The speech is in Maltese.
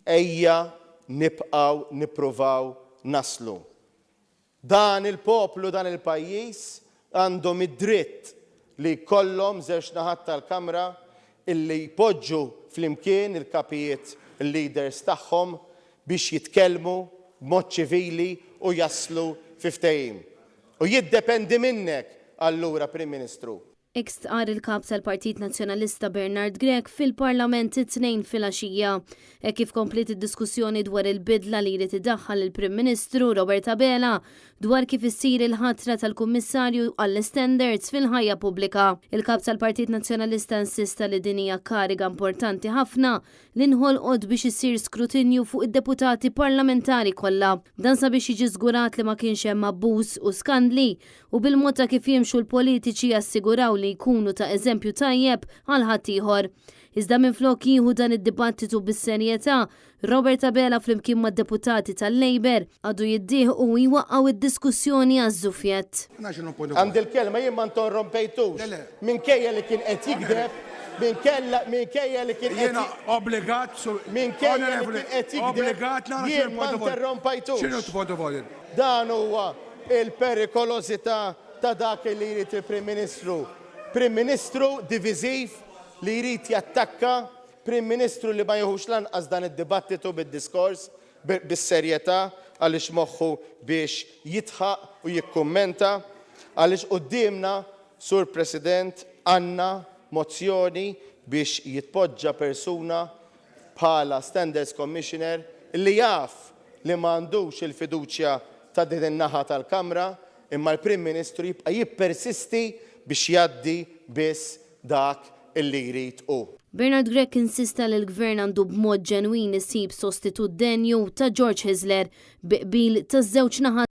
ejja nibqgħu nippruvaw naslu. Dan il-poplu, dan il-pajjiż għandhom id-dritt li jkollhom żewġ naħat tal-Kamra illi jpoġġu flimkien il-kapijiet il-leaders tagħhom biex jitkellmu b'mod ċivili u jaslu fi ftehim. U jiddependi minnek allura Prim Ministru. Ikstqar il-kap tal-Partit Nazzjonalista Bernard Grech fil-Parlament it-tnejn fil-għaxija. Kif komplet id-diskussjoni dwar il-bidla li jrid iddaħħal il-Prim Ministru Robert Abela dwar kif issir il-ħatra tal-Kummissarju għall-standards fil-ħajja pubblika. Il-kap tal-Partit Nazzjonalista insista li din hija kariga importanti ħafna li nħolqod biex isir skrutinju fuq id-deputati parlamentari kollha. Dan sabiex jiġi żgurat li ma kienx hemm abbuż u skandli u bil-mod ta' kif jimxu l-politiċi jassiguraw li jkunu ta' eżempju tajjeb għal ħaddieħor. Iżda minflok jieħu dan id-dibattitu bis-serjetà, Robert Abela flimkien mad-deputati tal-Labor għadu jiddieħ u jwaqqgħu id-diskussjoni għaż-żufjet. Għandi l-kelma jien ma ntorrompejtux. Minkejja li kien qed jikdeb, minkejja li kien qed obbligat jien ma ntorrompejtux. X'inhu t-point of order? Dan huwa il-perikolosità ta' dak li jrid il-Prim Ministru. Prim Ministru diviżiv li jrid jattakka, Prim Ministru li ma jieħux lanqas dan id-dibattitu bid-diskors bis-serjetà għaliex moħħu biex jitħaq u jikkummenta għaliex qudiemna, Sur President, għandna mozzjoni biex jitpoġġa persuna bħala Standards Commissioner li jaf li m'għandux il-fiduċja ta' din in-naħa tal-Kamra imma l-Prim Ministru jibqa' jippersisti biex jgħaddi biss dak illi jrid hu. Bernard Grech insista li l-Gvern għandu b'mod ġenwin isib sostitut denju ta' George Hisler biqbil taż-żewġ naħat